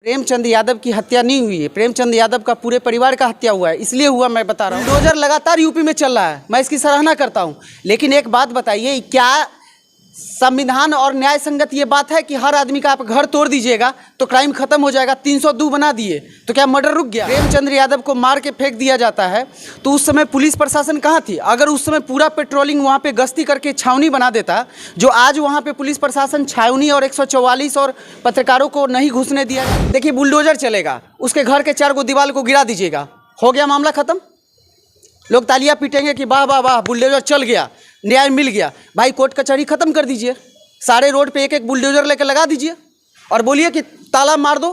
प्रेमचंद यादव की हत्या नहीं हुई है, प्रेमचंद यादव का पूरे परिवार का हत्या हुआ है, इसलिए हुआ। मैं बता रहा हूँ, बुलडोजर लगातार यूपी में चल रहा है, मैं इसकी सराहना करता हूँ। लेकिन एक बात बताइए, क्या संविधान और न्याय संगत ये बात है कि हर आदमी का आप घर तोड़ दीजिएगा तो क्राइम खत्म हो जाएगा? 302 बना दिए तो क्या मर्डर रुक गया? प्रेमचंद यादव को मार के फेंक दिया जाता है तो उस समय पुलिस प्रशासन कहाँ थी? अगर उस समय पूरा पेट्रोलिंग वहाँ पे गश्ती करके छावनी बना देता, जो आज वहाँ पे पुलिस प्रशासन छावनी और 144 और पत्रकारों को नहीं घुसने दिया। देखिए, बुलडोजर चलेगा, उसके घर के 4 दीवार को गिरा दीजिएगा, हो गया मामला खत्म। लोग तालियां पीटेंगे कि वाह वाह वाह, बुलडोजर चल गया, न्याय मिल गया। भाई कोर्ट कचहरी खत्म कर दीजिए, सारे रोड पे एक बुलडोजर लेकर लगा दीजिए और बोलिए कि ताला मार दो।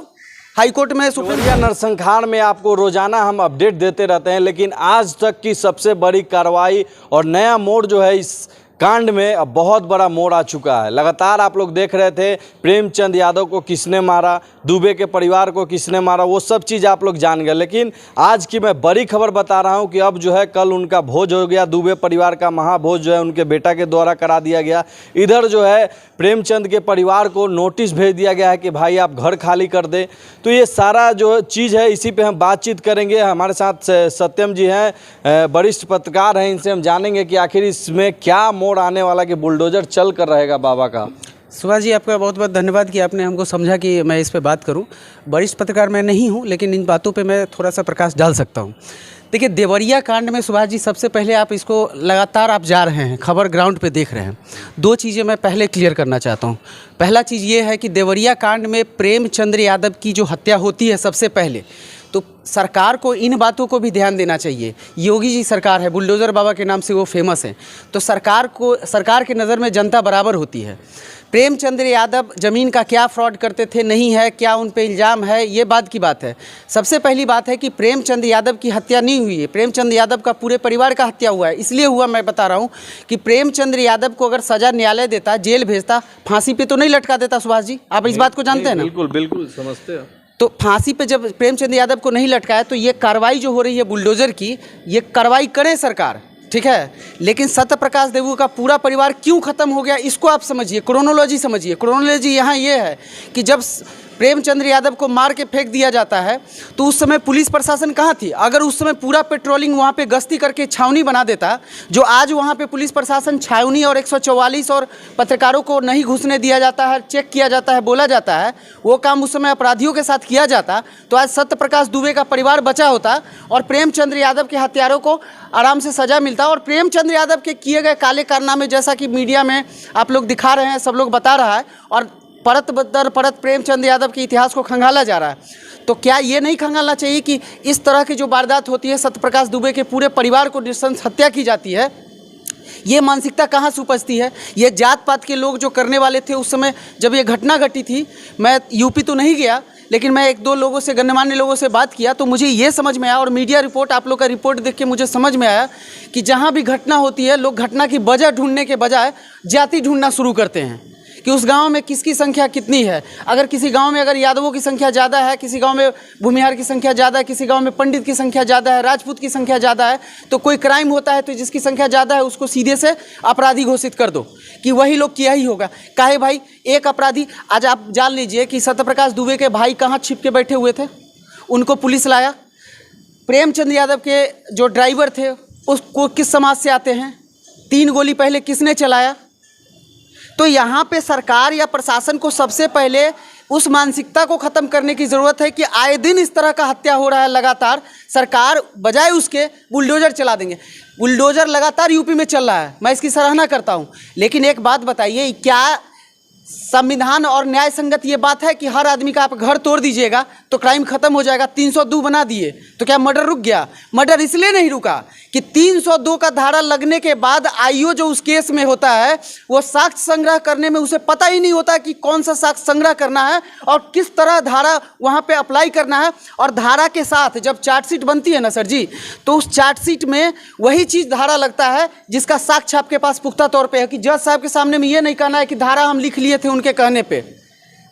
हाई कोर्ट में सुप्रीम नरसंहार में आपको रोजाना हम अपडेट देते रहते हैं, लेकिन आज तक की सबसे बड़ी कार्रवाई और नया मोड़ जो है इस कांड में अब बहुत बड़ा मोड़ आ चुका है। लगातार आप लोग देख रहे थे प्रेमचंद यादव को किसने मारा, दुबे के परिवार को किसने मारा, वो सब चीज़ आप लोग जान गए। लेकिन आज की मैं बड़ी खबर बता रहा हूं कि अब जो है कल उनका भोज हो गया, दुबे परिवार का महाभोज जो है उनके बेटा के द्वारा करा दिया गया। इधर जो है प्रेमचंद के परिवार को नोटिस भेज दिया गया है कि भाई आप घर खाली कर दें। तो ये सारा जो चीज़ है इसी पे हम बातचीत करेंगे। हमारे साथ सत्यम जी हैं, वरिष्ठ पत्रकार हैं, इनसे हम जानेंगे कि आखिर इसमें क्या मोड़ आने वाला कि बुलडोजर चल कर रहेगा बाबा का। सुभाष जी, आपका बहुत बहुत धन्यवाद कि आपने हमको समझा कि मैं इस पे बात करूं। वरिष्ठ पत्रकार मैं नहीं हूं, लेकिन इन बातों पे मैं थोड़ा सा प्रकाश डाल सकता हूं। देखिए, देवरिया कांड में सुभाष जी, सबसे पहले आप इसको लगातार आप जा रहे हैं, खबर ग्राउंड पे देख रहे हैं। 2 चीज़ें मैं पहले क्लियर करना चाहता हूं। पहला चीज़ ये है कि देवरिया कांड में प्रेमचंद यादव की जो हत्या होती है सबसे पहले, तो सरकार को इन बातों को भी ध्यान देना चाहिए। योगी जी सरकार है, बुलडोज़र बाबा के नाम से वो फेमस है, तो सरकार की नज़र में जनता बराबर होती है। प्रेमचंद यादव ज़मीन का क्या फ्रॉड करते थे, नहीं है, क्या उन पे इल्ज़ाम है, ये बात की बात है। सबसे पहली बात है कि प्रेमचंद यादव की हत्या नहीं हुई है, प्रेमचंद यादव का पूरे परिवार का हत्या हुआ है, इसलिए हुआ। मैं बता रहा हूँ कि प्रेमचंद यादव को अगर सज़ा न्यायालय देता, जेल भेजता, फांसी पे तो नहीं लटका देता। सुभाष जी, आप इस बात को जानते हैं ना? बिल्कुल बिल्कुल समझते हैं। तो फांसी पे जब प्रेमचंद यादव को नहीं लटकाया, तो ये कार्रवाई जो हो रही है बुलडोज़र की, ये कार्रवाई करे सरकार, ठीक है। लेकिन सत्यप्रकाश देवू का पूरा परिवार क्यों खत्म हो गया, इसको आप समझिए, क्रोनोलॉजी समझिए। क्रोनोलॉजी यहाँ ये है कि जब प्रेमचंद यादव को मार के फेंक दिया जाता है तो उस समय पुलिस प्रशासन कहाँ थी? अगर उस समय पूरा पेट्रोलिंग वहाँ पे गश्ती करके छावनी बना देता, जो आज वहाँ पे पुलिस प्रशासन छावनी और 144 और पत्रकारों को नहीं घुसने दिया जाता है, चेक किया जाता है, बोला जाता है, वो काम उस समय अपराधियों के साथ किया जाता, तो आज सत्यप्रकाश दुबे का परिवार बचा होता और प्रेमचंद यादव के हत्यारों को आराम से सज़ा मिलता। और प्रेमचंद यादव के किए गए काले कारनामे, जैसा कि मीडिया में आप लोग दिखा रहे हैं, सब लोग बता रहा है, और परत दर परत प्रेमचंद यादव के इतिहास को खंगाला जा रहा है। तो क्या ये नहीं खंगालना चाहिए कि इस तरह की जो वारदात होती है, सत्यप्रकाश दुबे के पूरे परिवार को नृशंस हत्या की जाती है, ये मानसिकता कहाँ से उपजती है? ये जात पात के लोग जो करने वाले थे उस समय जब ये घटना घटी थी, मैं यूपी तो नहीं गया, लेकिन मैं 1-2 लोगों से, गणमान्य लोगों से बात किया, तो मुझे ये समझ में आया, और मीडिया रिपोर्ट, आप लोग का रिपोर्ट देख के मुझे समझ में आया कि जहाँ भी घटना होती है, लोग घटना की वजह ढूंढने के बजाय जाति ढूंढना शुरू करते हैं कि उस गांव में किसकी संख्या कितनी है। अगर किसी गांव में अगर यादवों की संख्या ज़्यादा है, किसी गांव में भूमिहार की संख्या ज़्यादा है, किसी गांव में पंडित की संख्या ज़्यादा है, राजपूत की संख्या ज़्यादा है, तो कोई क्राइम होता है तो जिसकी संख्या ज़्यादा है उसको सीधे से अपराधी घोषित कर दो कि वही लोग किया ही होगा। काहे भाई, एक अपराधी, आज आप जान लीजिए कि सत्यप्रकाश दुबे के भाई कहाँ छिप के बैठे हुए थे, उनको पुलिस लाया। प्रेमचंद यादव के जो ड्राइवर थे उसको किस समाज से आते हैं, 3 गोली पहले किसने चलाया? तो यहाँ पे सरकार या प्रशासन को सबसे पहले उस मानसिकता को ख़त्म करने की ज़रूरत है कि आए दिन इस तरह का हत्या हो रहा है लगातार, सरकार बजाय उसके बुलडोज़र चला देंगे। बुलडोज़र लगातार यूपी में चल रहा है, मैं इसकी सराहना करता हूँ। लेकिन एक बात बताइए, क्या संविधान और न्याय संगत ये बात है कि हर आदमी का आप घर तोड़ दीजिएगा तो क्राइम खत्म हो जाएगा? 302 बना दिए तो क्या मर्डर रुक गया? मर्डर इसलिए नहीं रुका कि 302 का धारा लगने के बाद आईओ जो उस केस में होता है, वो साक्ष्य संग्रह करने में उसे पता ही नहीं होता कि कौन सा साक्ष्य संग्रह करना है और किस तरह धारा वहाँ पे अप्लाई करना है। और धारा के साथ जब चार्जशीट बनती है ना सर जी, तो उस चार्जशीट में वही चीज़ धारा लगता है जिसका साक्ष्य आपके पास पुख्ता तौर पर है कि जज साहब के सामने में ये नहीं कहना है कि धारा हम लिख लिए थे उनके कहने पे।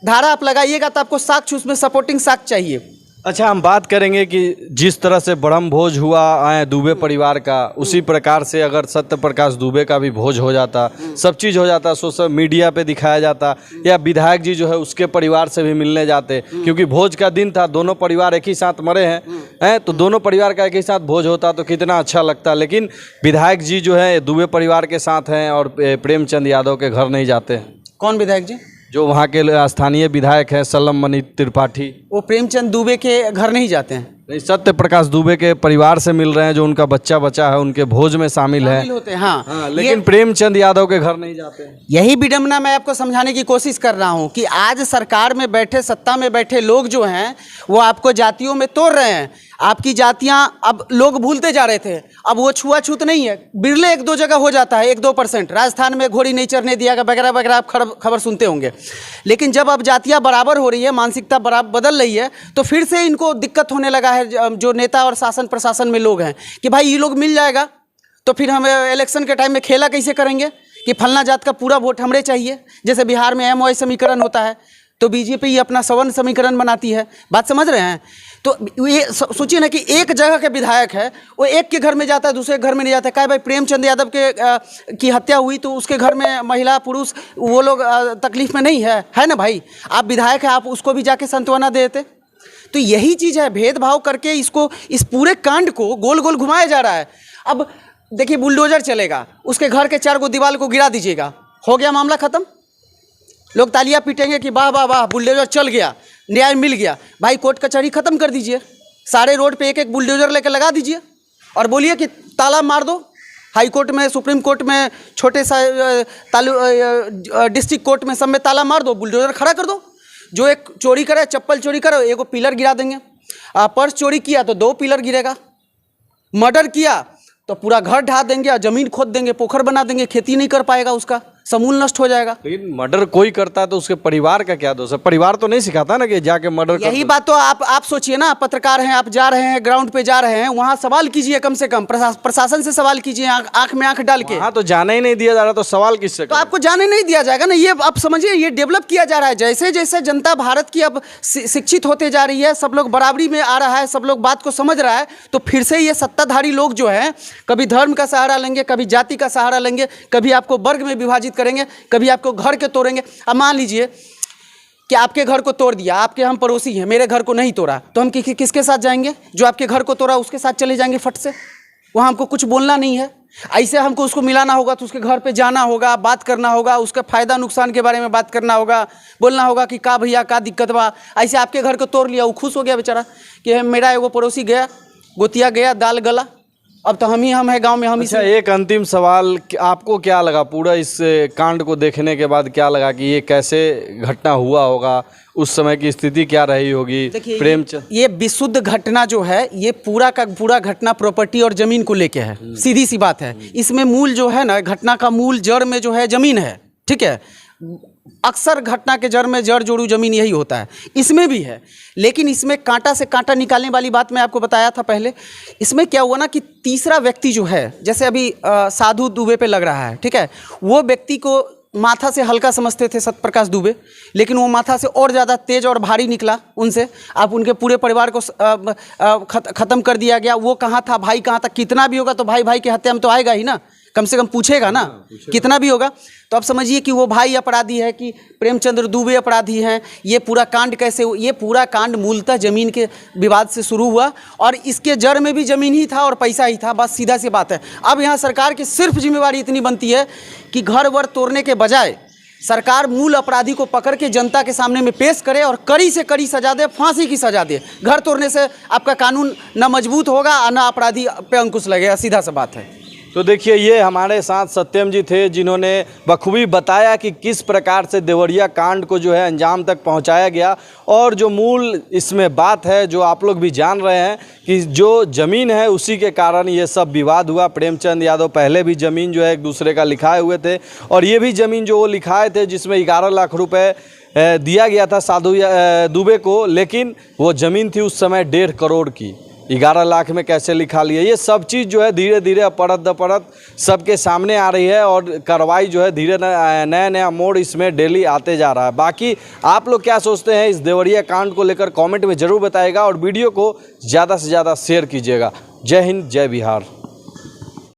धारा आप लगाइएगा तो आपको साक्ष्य, उसमें सपोर्टिंग साक्ष्य चाहिए। अच्छा, हम बात करेंगे कि जिस तरह से ब्रह्म भोज हुआ दुबे परिवार का, उसी प्रकार से अगर सत्य प्रकाश दुबे का भी भोज हो जाता, सब चीज़ हो जाता, सोशल मीडिया पे दिखाया जाता, या विधायक जी जो है उसके परिवार से भी मिलने जाते, क्योंकि भोज का दिन था, दोनों परिवार एक ही साथ मरे हैं तो दोनों परिवार का एक ही साथ भोज होता तो कितना अच्छा लगता। लेकिन विधायक जी जो है दुबे परिवार के साथ हैं और प्रेमचंद यादव के घर नहीं जाते। कौन विधायक जी? जो वहाँ के स्थानीय विधायक हैं सलम मनी त्रिपाठी, वो प्रेमचंद दुबे के घर नहीं जाते हैं? नहीं, सत्य प्रकाश दुबे के परिवार से मिल रहे हैं, जो उनका बच्चा बचा है उनके भोज में शामिल है होते हैं। हाँ, लेकिन प्रेमचंद यादव के घर नहीं जाते हैं। यही विडंबना मैं आपको समझाने की कोशिश कर रहा हूँ कि आज सरकार में बैठे, सत्ता में बैठे लोग जो हैं वो आपको जातियों में तोड़ रहे हैं। आपकी जातियाँ अब लोग भूलते जा रहे थे, अब वो छुआछूत नहीं है। बिरले एक दो जगह हो जाता है, 1-2%। राजस्थान में घोड़ी नहीं चरने दिया वगैरह वगैरह, आप खबर सुनते होंगे। लेकिन जब अब जातियाँ बराबर हो रही है, मानसिकता बराबर बदल रही है, तो फिर से इनको दिक्कत होने लगा है जो नेता और शासन प्रशासन में लोग हैं कि भाई ये लोग मिल जाएगा तो फिर हम इलेक्शन के टाइम में खेला कैसे करेंगे कि फलना जात का पूरा वोट हमरे चाहिए। जैसे बिहार में MOI समीकरण होता है तो बीजेपी अपना सवर्ण समीकरण बनाती है। बात समझ रहे हैं? तो ये सोचिए ना कि एक जगह के विधायक है, वो एक के घर में जाता है, दूसरे के घर में नहीं जाता है। क्या भाई प्रेमचंद यादव के की हत्या हुई तो उसके घर में महिला पुरुष वो लोग तकलीफ में नहीं है ना भाई? आप विधायक हैं, आप उसको भी जाके सांत्वना देते। तो यही चीज़ है, भेदभाव करके इसको, इस पूरे कांड को गोल गोल घुमाया जा रहा है। अब देखिए, बुलडोजर चलेगा, उसके घर के 4 दीवार को गिरा दीजिएगा, हो गया मामला ख़त्म। लोग तालियां पीटेंगे कि वाह वाह वाह, बुलडोजर चल गया, न्याय मिल गया। भाई कोर्ट कचहरी ख़त्म कर दीजिए, सारे रोड पे एक बुलडोजर लेकर लगा दीजिए और बोलिए कि ताला मार दो। हाई कोर्ट में, सुप्रीम कोर्ट में, छोटे सा डिस्ट्रिक्ट कोर्ट में, सब में ताला मार दो, बुलडोजर खड़ा कर दो। जो एक चोरी करे, चप्पल चोरी करे, एगो पिलर गिरा देंगे। पर्स चोरी किया तो 2 पिलर गिरेगा। मर्डर किया तो पूरा घर ढा देंगे और ज़मीन खोद देंगे, पोखर बना देंगे, खेती नहीं कर पाएगा, उसका समूल नष्ट हो जाएगा। लेकिन मर्डर कोई करता है तो उसके परिवार का क्या दोष है? परिवार तो नहीं सिखाता ना कि जाके मर्डर कर। यही बात तो आप सोचिए ना, पत्रकार हैं, आप जा रहे हैं, ग्राउंड पे जा रहे हैं, वहाँ सवाल कीजिए, कम से कम प्रशासन से सवाल कीजिए, आंख में आंख डाल के। हाँ, तो जाने ही नहीं दिया जा रहा तो सवाल किससे? तो आपको जाने नहीं दिया जाएगा ना। ये आप समझिए, ये डेवलप किया जा रहा है। जैसे जैसे जनता भारत की अब शिक्षित होते जा रही है, सब लोग बराबरी में आ रहा है, सब लोग बात को समझ रहा है, तो फिर से ये सत्ताधारी लोग जो हैं कभी धर्म का सहारा लेंगे, कभी जाति का सहारा लेंगे, कभी आपको वर्ग में विभाजित करेंगे, कभी आपको घर के तोड़ेंगे। अब मान लीजिए कि आपके घर को तोड़ दिया, आपके हम पड़ोसी हैं, मेरे घर को नहीं तोड़ा, तो हम किसके साथ जाएंगे? जो आपके घर को तोड़ा उसके साथ चले जाएंगे फट से। वहाँ हमको कुछ बोलना नहीं है। ऐसे हमको उसको मिलाना होगा तो उसके घर पे जाना होगा, बात करना होगा, उसका फ़ायदा नुकसान के बारे में बात करना होगा, बोलना होगा कि का भैया का दिक्कत बा। ऐसे आपके घर को तोड़ लिया, वो खुश हो गया बेचारा कि मेरा एगो पड़ोसी गया, गोतिया गया, दाल गला, अब तो हम है गांव में, हम ही। अच्छा, एक अंतिम सवाल, आपको क्या लगा पूरा इस कांड को देखने के बाद? क्या लगा कि ये कैसे घटना हुआ होगा? उस समय की स्थिति क्या रही होगी? प्रेमचंद, ये विशुद्ध घटना जो है, ये पूरा का पूरा घटना प्रॉपर्टी और ज़मीन को लेके है। सीधी सी बात है। इसमें मूल जो है ना, घटना का मूल जड़ में जो है ज़मीन है। ठीक है, अक्सर घटना के जड़ में जड़ जोड़ू ज़मीन यही होता है, इसमें भी है। लेकिन इसमें कांटा से कांटा निकालने वाली बात मैं आपको बताया था पहले। इसमें क्या हुआ ना कि तीसरा व्यक्ति जो है, जैसे अभी साधु दुबे पे लग रहा है, ठीक है, वो व्यक्ति को माथा से हल्का समझते थे सत्यप्रकाश दुबे, लेकिन वो माथा से और ज़्यादा तेज और भारी निकला उनसे। अब उनके पूरे परिवार को ख़त्म कर दिया गया। वो कहाँ था, भाई कहाँ था? कितना भी होगा तो भाई भाई की हत्या में तो आएगा ही ना, कम से कम पूछेगा ना, कितना भी होगा। तो अब समझिए कि वो भाई अपराधी है कि प्रेमचंद्र दुबे अपराधी हैं। ये पूरा कांड कैसे, ये पूरा कांड मूलतः ज़मीन के विवाद से शुरू हुआ और इसके जड़ में भी ज़मीन ही था और पैसा ही था। बस सीधा सी बात है। अब यहाँ सरकार की सिर्फ जिम्मेवारी इतनी बनती है कि घर वर तोड़ने के बजाय सरकार मूल अपराधी को पकड़ के जनता के सामने में पेश करे और कड़ी से कड़ी सजा दे, फांसी की सजा दे। घर तोड़ने से आपका कानून न मजबूत होगा और न अपराधी पे अंकुश लगेगा, सीधा सा बात है। तो देखिए, ये हमारे साथ सत्यम जी थे जिन्होंने बखूबी बताया कि किस प्रकार से देवरिया कांड को जो है अंजाम तक पहुंचाया गया। और जो मूल इसमें बात है, जो आप लोग भी जान रहे हैं कि जो ज़मीन है उसी के कारण ये सब विवाद हुआ। प्रेमचंद यादव पहले भी ज़मीन जो है एक दूसरे का लिखाए हुए थे और ये भी ज़मीन जो वो लिखाए थे जिसमें 11 लाख रुपए दिया गया था साधु दुबे को, लेकिन वो ज़मीन थी उस समय 1.5 करोड़ की। 11 लाख में कैसे लिखा लिया, ये सब चीज़ जो है धीरे धीरे परत दर परत सबके सामने आ रही है और कार्रवाई जो है धीरे नया नया मोड़ इसमें डेली आते जा रहा है। बाकी आप लोग क्या सोचते हैं इस देवरिया कांड को लेकर कमेंट में ज़रूर बताइएगा और वीडियो को ज़्यादा से ज़्यादा शेयर कीजिएगा। जय हिंद, जय बिहार।